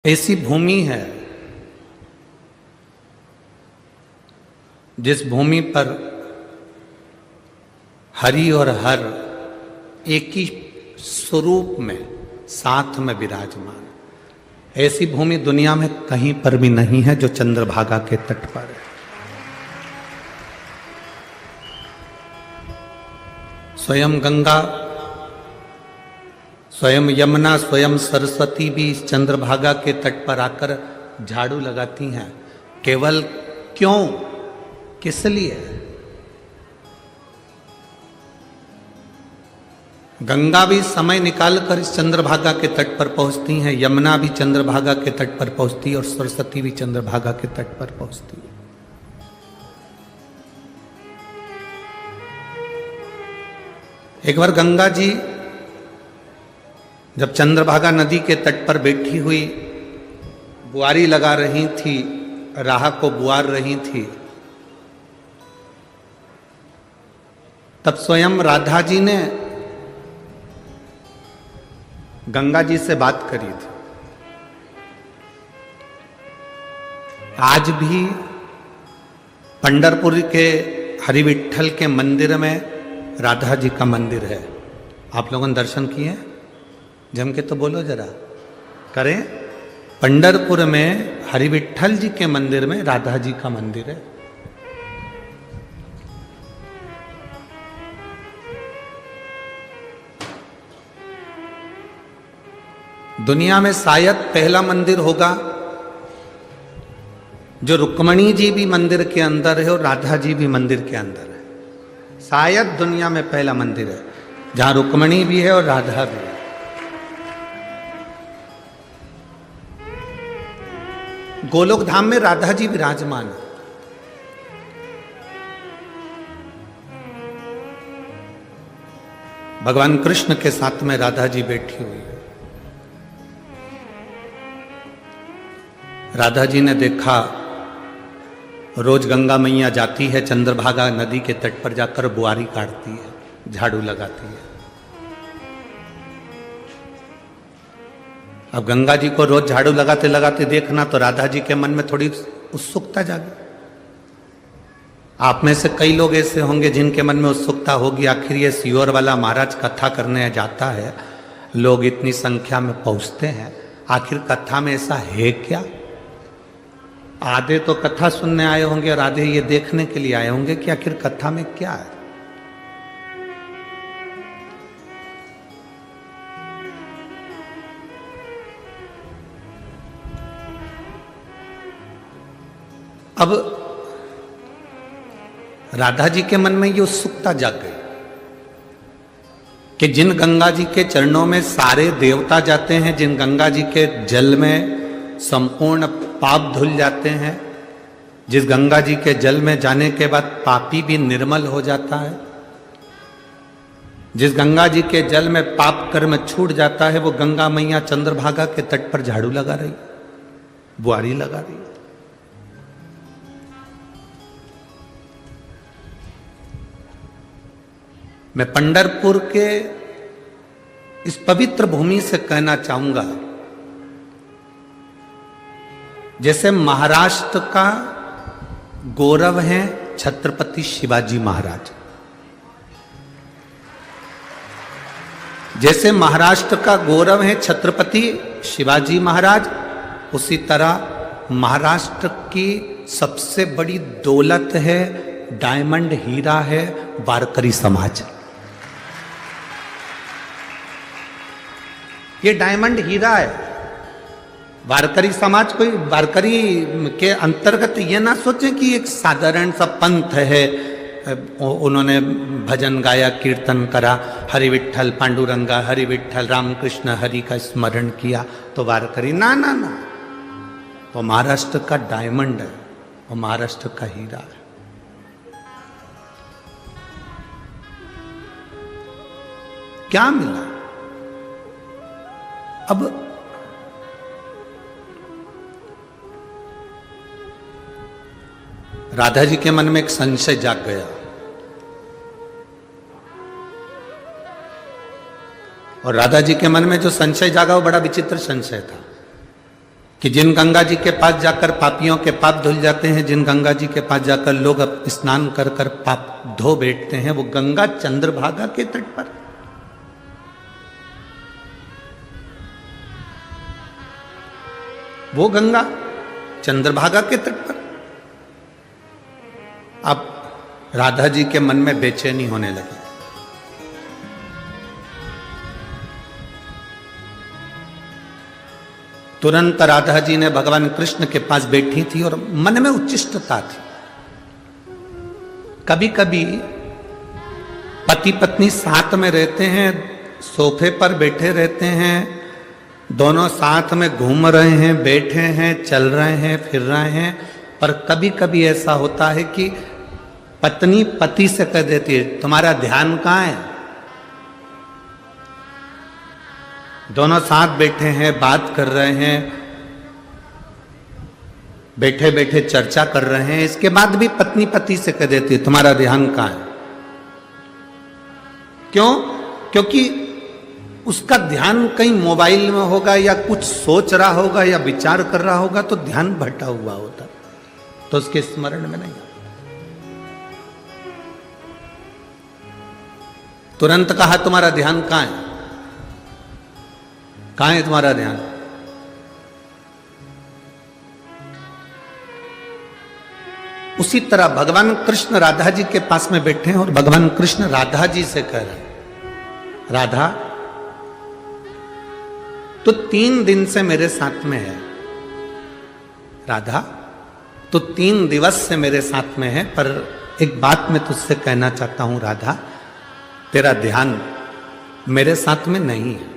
ऐसी भूमि है जिस भूमि पर हरि और हर एक ही स्वरूप में साथ में विराजमान। ऐसी भूमि दुनिया में कहीं पर भी नहीं है जो चंद्रभागा के तट पर है। स्वयं गंगा, स्वयं यमुना, स्वयं सरस्वती भी इस चंद्रभागा के तट पर आकर झाड़ू लगाती हैं। केवल क्यों, किस लिए? गंगा भी समय निकालकर इस चंद्रभागा के तट पर पहुंचती हैं, यमुना भी चंद्रभागा के तट पर पहुंचती है और सरस्वती भी चंद्रभागा के तट पर पहुंचती है। एक बार गंगा जी जब चंद्रभागा नदी के तट पर बैठी हुई बुआरी लगा रही थी, राह को बुआर रही थी, तब स्वयं राधा जी ने गंगा जी से बात करी थी। आज भी पंढरपुर के हरिविठल के मंदिर में राधा जी का मंदिर है। आप लोगों ने दर्शन किए? जम के तो बोलो जरा, करें। पंढरपुर में हरिविठल जी के मंदिर में राधा जी का मंदिर है। दुनिया में शायद पहला मंदिर होगा जो रुक्मणी जी भी मंदिर के अंदर है और राधा जी भी मंदिर के अंदर है। शायद दुनिया में पहला मंदिर है जहां रुक्मणी भी है और राधा भी है। गोलोक धाम में राधा जी विराजमान है। भगवान कृष्ण के साथ में राधा जी बैठी हुई है। राधा जी ने देखा रोज गंगा मैया जाती है चंद्रभागा नदी के तट पर जाकर बुआरी काटती है, झाड़ू लगाती है। अब गंगा जी को रोज झाड़ू लगाते लगाते देखना तो राधा जी के मन में थोड़ी उत्सुकता जागी। आप में से कई लोग ऐसे होंगे जिनके मन में उत्सुकता होगी, आखिर ये सीहोर वाला महाराज कथा करने जाता है, लोग इतनी संख्या में पहुंचते हैं, आखिर कथा में ऐसा है क्या? आधे तो कथा सुनने आए होंगे और आधे ये देखने के लिए आए होंगे कि आखिर कथा में क्या है। अब राधा जी के मन में ये उत्सुकता जाग गई कि जिन गंगा जी के चरणों में सारे देवता जाते हैं, जिन गंगा जी के जल में संपूर्ण पाप धुल जाते हैं, जिस गंगा जी के जल में जाने के बाद पापी भी निर्मल हो जाता है, जिस गंगा जी के जल में पाप कर्म छूट जाता है, वो गंगा मैया चंद्रभागा के तट पर झाड़ू लगा रही, बुआरी लगा रही। मैं पंढरपुर के इस पवित्र भूमि से कहना चाहूंगा, जैसे महाराष्ट्र का गौरव है छत्रपति शिवाजी महाराज, जैसे महाराष्ट्र का गौरव है छत्रपति शिवाजी महाराज, उसी तरह महाराष्ट्र की सबसे बड़ी दौलत है, डायमंड हीरा है वारकरी समाज। ये डायमंड हीरा है। वारकरी समाज कोई, वारकरी के अंतर्गत ये ना सोचें कि एक साधारण सा पंथ है, उन्होंने भजन गाया, कीर्तन करा, हरि विठ्ठल पांडुरंगा, हरि विठ्ठल रामकृष्ण हरि का स्मरण किया तो वारकरी। ना ना ना, वो महाराष्ट्र का डायमंड है, वो महाराष्ट्र का हीरा है। क्या मिला? अब राधा जी के मन में एक संशय जाग गया और राधा जी के मन में जो संशय जागा वो बड़ा विचित्र संशय था। कि जिन गंगा जी के पास जाकर पापियों के पाप धुल जाते हैं, जिन गंगा जी के पास जाकर लोग अब स्नान कर कर पाप धो बैठते हैं, वो गंगा चंद्रभागा के तट पर, वो गंगा चंद्रभागा के तट पर। अब राधा जी के मन में बेचैनी होने लगी। तुरंत राधा जी ने भगवान कृष्ण के पास बैठी थी और मन में उच्चिष्टता थी। कभी कभी पति पत्नी साथ में रहते हैं, सोफे पर बैठे रहते हैं, दोनों साथ में घूम रहे हैं, बैठे हैं, चल रहे हैं, फिर रहे हैं, पर कभी कभी ऐसा होता है कि पत्नी पति से कह देती है, तुम्हारा ध्यान कहाँ है? दोनों साथ बैठे हैं, बात कर रहे हैं, बैठे बैठे चर्चा कर रहे हैं, इसके बाद भी पत्नी पति से कह देती है, तुम्हारा ध्यान कहाँ है? क्यों? क्योंकि उसका ध्यान कहीं मोबाइल में होगा या कुछ सोच रहा होगा या विचार कर रहा होगा, तो ध्यान भटका हुआ होता, तो उसके स्मरण में नहीं। तुरंत कहा, तुम्हारा ध्यान कहाँ है? कहाँ है तुम्हारा ध्यान? उसी तरह भगवान कृष्ण राधा जी के पास में बैठे हैं और भगवान कृष्ण राधा जी से कह रहे हैं, राधा तो 3 दिन से मेरे साथ में है, राधा तो 3 दिवस से मेरे साथ में है, पर एक बात मैं तुझसे कहना चाहता हूं राधा, तेरा ध्यान मेरे साथ में नहीं है।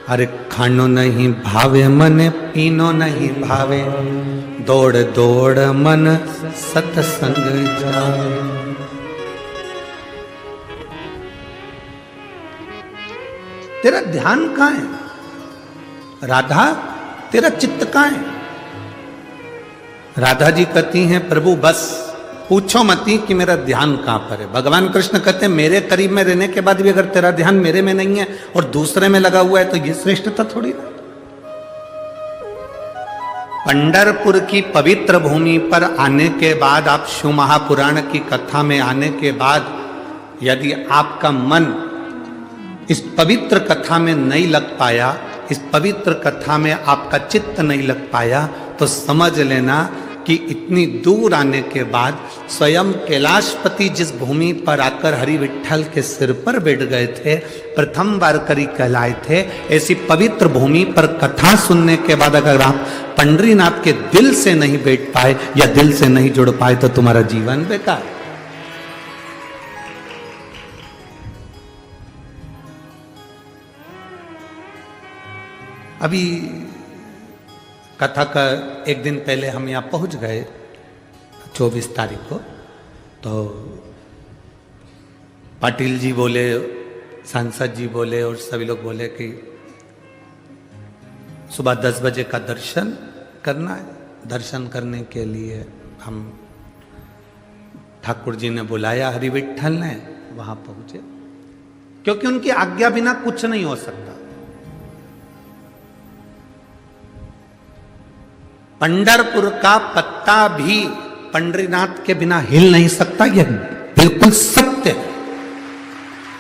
अरे खानो नहीं भावे मने, पीनो नहीं भावे, दौड़ दौड़ मन सत्संग जावे। तेरा ध्यान कहाँ है राधा? तेरा चित्त कहाँ है? राधा जी कहती हैं, प्रभु बस पूछो मती कि मेरा ध्यान कहां पर है। भगवान कृष्ण कहते हैं, मेरे करीब में रहने के बाद भी अगर तेरा ध्यान मेरे में नहीं है और दूसरे में लगा हुआ है, तो ये श्रेष्ठता थोड़ी ना। पंढरपुर की पवित्र भूमि पर आने के बाद, आप शिव महापुराण की कथा में आने के बाद, यदि आपका मन इस पवित्र कथा में नहीं लग पाया, इस पवित्र कथा में आपका चित्त नहीं लग पाया, तो समझ लेना कि इतनी दूर आने के बाद स्वयं कैलाशपति जिस भूमि पर आकर हरि विठ्ठल के सिर पर बैठ गए थे, प्रथम वारकरी कहलाए थे, ऐसी पवित्र भूमि पर कथा सुनने के बाद अगर आप पंढरीनाथ के दिल से नहीं बैठ पाए या दिल से नहीं जुड़ पाए, तो तुम्हारा जीवन बेकार। अभी कथा का एक दिन पहले हम यहाँ पहुँच गए 24 तारीख को, तो पाटिल जी बोले, सांसद जी बोले और सभी लोग बोले कि सुबह 10 बजे का दर्शन करना है। दर्शन करने के लिए हम, ठाकुर जी ने बुलाया, हरि विठ्ठल ने, वहां पहुंचे, क्योंकि उनकी आज्ञा बिना कुछ नहीं हो सकता। पंढरपुर का पत्ता भी पंढरीनाथ के बिना हिल नहीं सकता, यह बिल्कुल सत्य है।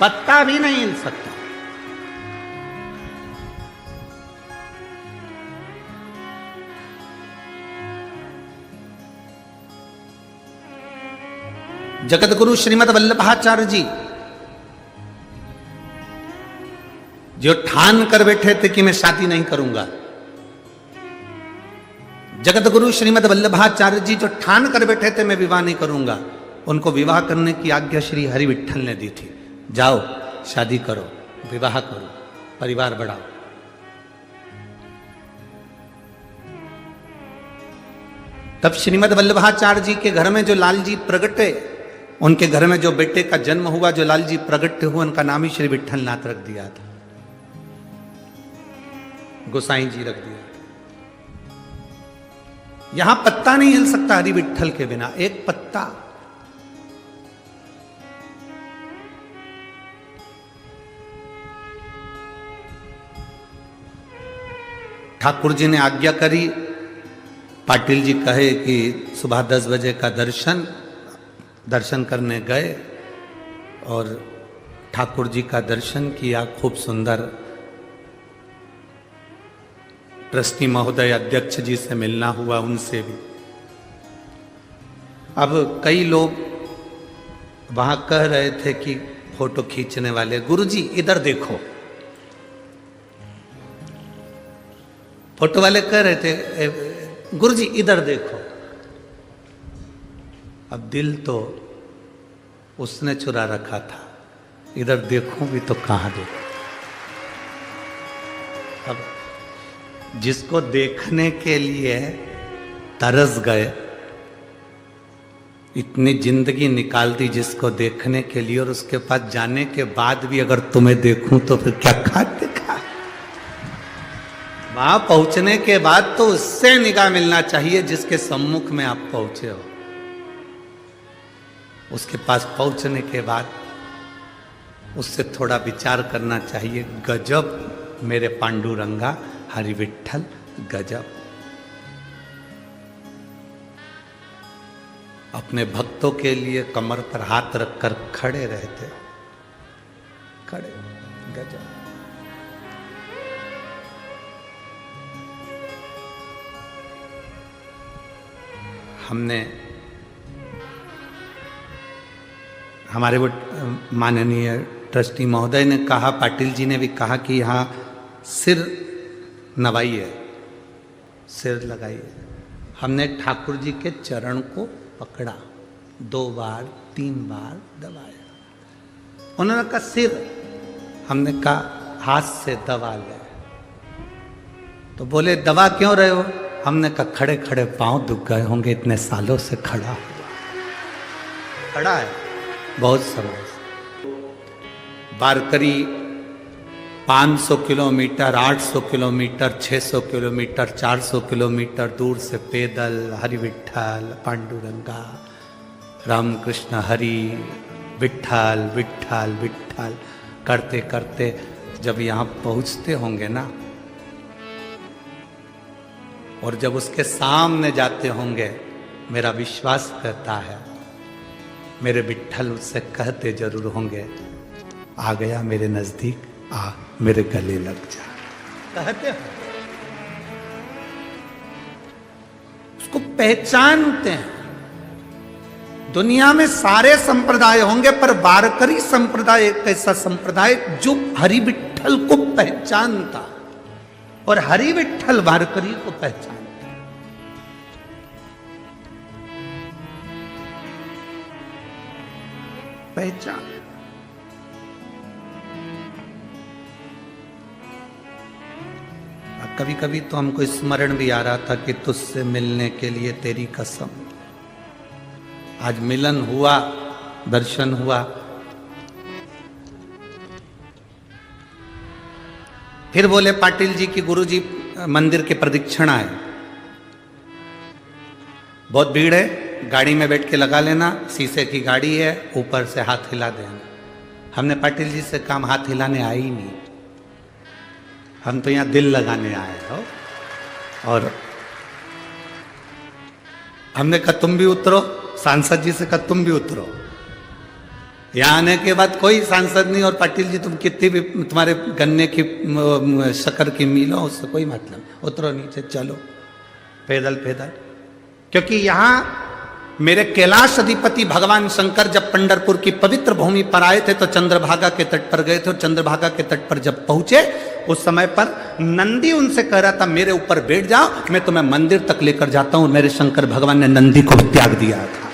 पत्ता भी नहीं हिल सकता। जगत गुरु श्रीमद वल्लभाचार्य जी जो ठान कर बैठे थे कि मैं शादी नहीं करूंगा, जगत गुरु श्रीमद वल्लभाचार्य जी जो ठान कर बैठे थे मैं विवाह नहीं करूंगा, उनको विवाह करने की आज्ञा श्री हरि विठ्ठल ने दी थी। जाओ शादी करो, विवाह करो, परिवार बढ़ाओ। तब श्रीमद वल्लभाचार्य जी के घर में जो लाल जी प्रगटे, उनके घर में जो बेटे का जन्म हुआ, जो लाल जी प्रगट हुए, उनका नाम ही श्री विठ्ठल नाथ रख दिया था, गोसाई जी रख दिया। यहां पत्ता नहीं हिल सकता हरि विठ्ठल के बिना, एक पत्ता। ठाकुर जी ने आज्ञा करी, पाटिल जी कहे कि सुबह 10 बजे का दर्शन करने गए और ठाकुर जी का दर्शन किया। खूब सुंदर। ट्रस्टी महोदय अध्यक्ष जी से मिलना हुआ, उनसे भी। अब कई लोग वहां कह रहे थे कि फोटो खींचने वाले, गुरुजी इधर देखो। फोटो वाले कह रहे थे गुरुजी इधर देखो। अब दिल तो उसने चुरा रखा था, इधर देखूं भी तो कहां देखूं। अब जिसको देखने के लिए तरस गए, इतनी जिंदगी निकाल दी जिसको देखने के लिए, और उसके पास जाने के बाद भी अगर तुम्हें देखूं तो फिर क्या खाते खा। वहां पहुंचने के बाद तो उससे निगाह मिलना चाहिए जिसके सम्मुख में आप पहुंचे हो। उसके पास पहुंचने के बाद उससे थोड़ा विचार करना चाहिए। गजब मेरे पांडुरंगा, हरि विठ्ठल, गजब। अपने भक्तों के लिए कमर पर हाथ रखकर खड़े रहते, खड़े, गजब। हमने, हमारे वो माननीय ट्रस्टी महोदय ने कहा, पाटिल जी ने भी कहा कि यहाँ सिर नवाइए, सिर लगाइए। हमने ठाकुर जी के चरण को पकड़ा, 2 बार 3 बार दबाया। उन्होंने कहा सिर, हमने कहा हाथ से दबा ले। तो बोले दबा क्यों रहे हो? हमने कहा खड़े खड़े पांव दुख गए होंगे, इतने सालों से खड़ा हुआ, खड़ा है बहुत समय से। वारकरी 500 किलोमीटर, 800 किलोमीटर, 600 किलोमीटर, 400 किलोमीटर दूर से पैदल हरि विठ्ठल, पांडुरंगा, रामकृष्ण हरि, विठ्ठल विठ्ठल विठ्ठल करते करते जब यहाँ पहुँचते होंगे ना, और जब उसके सामने जाते होंगे, मेरा विश्वास कहता है मेरे विठ्ठल उससे कहते जरूर होंगे, आ गया मेरे नजदीक, आ मेरे गले लग जा, कहते हैं। उसको पहचानते हैं। दुनिया में सारे संप्रदाय होंगे, पर वारकरी संप्रदाय एक ऐसा संप्रदाय जो हरि विठ्ठल को पहचानता, और हरि विठ्ठल वारकरी को पहचानता। पहचान। कभी कभी तो हमको स्मरण भी आ रहा था कि तुझसे मिलने के लिए तेरी कसम। आज मिलन हुआ, दर्शन हुआ। फिर बोले पाटिल जी की गुरु जी मंदिर की प्रदक्षिणा है, बहुत भीड़ है, गाड़ी में बैठ के लगा लेना, शीशे की गाड़ी है, ऊपर से हाथ हिला देना। हमने पाटिल जी से काम हाथ हिलाने आए ही नहीं, हम तो यहाँ दिल लगाने आए हो। और हमने कहा तुम भी उतरो, सांसद जी से कहा तुम भी उतरो। यहाँ आने के बाद कोई सांसद नहीं, और पाटिल जी तुम कितनी भी तुम्हारे गन्ने की शक्कर की मिल हो, उससे कोई मतलब नहीं, उतरो नीचे, चलो पैदल पैदल। क्योंकि यहाँ मेरे कैलाश अधिपति भगवान शंकर जब पंढरपुर की पवित्र भूमि पर आए थे तो चंद्रभागा के तट पर गए थे, और चंद्रभागा के तट पर जब पहुंचे उस समय पर नंदी उनसे कह रहा था मेरे ऊपर बैठ जाओ, मैं तुम्हें मंदिर तक लेकर जाता हूं। मेरे शंकर भगवान ने नंदी को त्याग दिया था।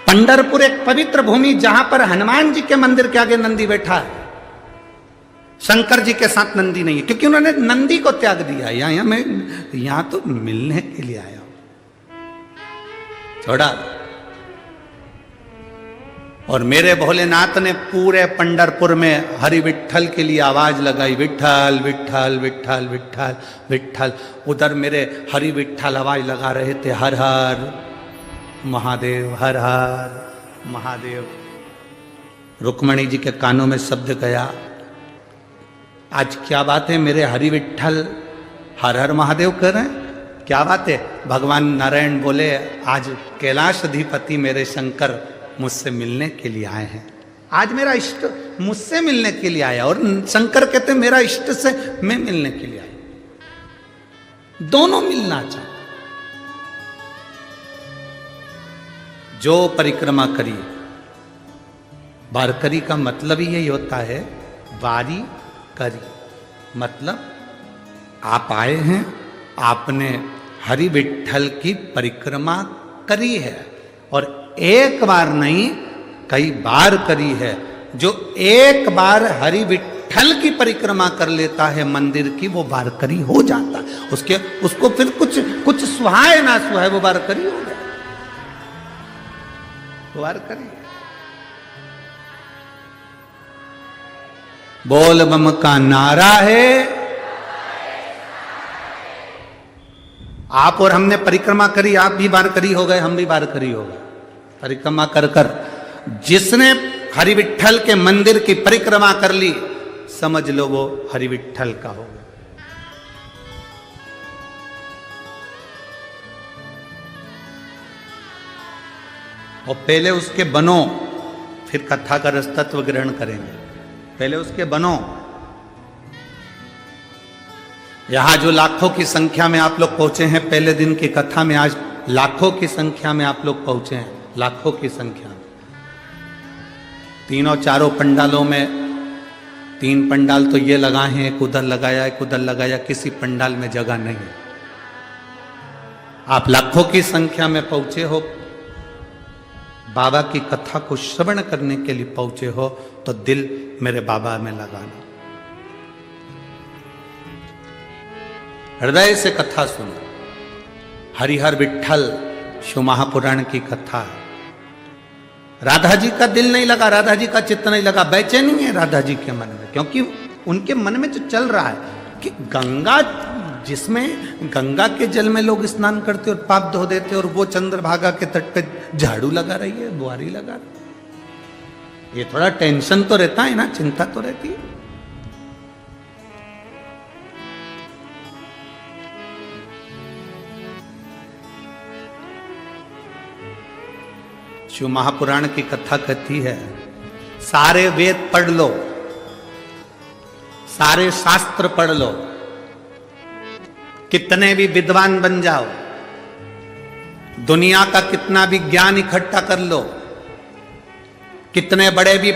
पंढरपुर एक पवित्र भूमि जहां पर हनुमान जी के मंदिर के आगे नंदी बैठा है, शंकर जी के साथ नंदी नहीं है, क्योंकि उन्होंने नंदी को त्याग दिया। यहां मैं यहां तो मिलने के लिए आया हूं, छोड़ा। और मेरे भोलेनाथ ने पूरे पंढरपुर में हरि विठ्ठल के लिए आवाज लगाई, विठ्ठल विठ्ठल विठ्ठल विठ्ठल विठ्ठल। उधर मेरे हरि विठ्ठल आवाज लगा रहे थे, हर हर महादेव, हर हर महादेव। रुक्मणी जी के कानों में शब्द गया, आज क्या बात है, मेरे हरि विठ्ठल हर हर महादेव कर रहे हैं, क्या बात है। भगवान नारायण बोले आज कैलाश अधिपति मेरे शंकर मुझसे मिलने के लिए आए हैं, आज मेरा इष्ट मुझसे मिलने के लिए आया, और शंकर कहते मेरा इष्ट से मैं मिलने के लिए आया। दोनों मिलना चाहते। जो परिक्रमा करी, वारकरी का मतलब ही यही होता है, वारी करी मतलब आप आए हैं, आपने हरि विठ्ठल की परिक्रमा करी है, और एक बार नहीं कई बार करी है। जो एक बार हरि विठ्ठल की परिक्रमा कर लेता है मंदिर की, वो वारकरी हो जाता है। उसको फिर कुछ सुहाए ना सुहाए, वो वारकरी हो गया, वारकरी। बोल बम का नारा है। आप और हमने परिक्रमा करी, आप भी वारकरी हो गए, हम भी वारकरी हो गए। परिक्रमा कर कर जिसने हरि विठ्ठल के मंदिर की परिक्रमा कर ली, समझ लो वो हरि विठ्ठल का हो गया। और पहले उसके बनो, फिर कथा का रसतत्व ग्रहण करेंगे। पहले उसके बनो। यहां जो लाखों की संख्या में आप लोग पहुंचे हैं पहले दिन की कथा में, आज लाखों की संख्या में आप लोग पहुंचे हैं, लाखों की संख्या में। तीनों चारों पंडालों में, 3 पंडाल तो ये लगाए हैं, एक उधर लगाया, एक उधर लगाया, किसी पंडाल में जगह नहीं है। आप लाखों की संख्या में पहुंचे हो, बाबा की कथा को श्रवण करने के लिए पहुंचे हो, तो दिल मेरे बाबा में लगाना, हृदय से कथा सुनो। हरिहर विठ्ठल शिव महापुराण की कथा। राधा जी का दिल नहीं लगा, राधा जी का चित्त नहीं लगा, बेचैनी है राधा जी के मन में, क्योंकि उनके मन में जो चल रहा है कि गंगा, जिसमें गंगा के जल में लोग स्नान करते और पाप धो देते, और वो चंद्रभागा के तट पे झाड़ू लगा रही है, बुआरी लगा रही है। ये थोड़ा टेंशन तो रहता है ना, चिंता तो रहती है। शिव महापुराण की कथा कहती है, सारे वेद पढ़ लो, सारे शास्त्र पढ़ लो, कितने भी विद्वान बन जाओ, दुनिया का कितना भी ज्ञान इकट्ठा कर लो, कितने बड़े भी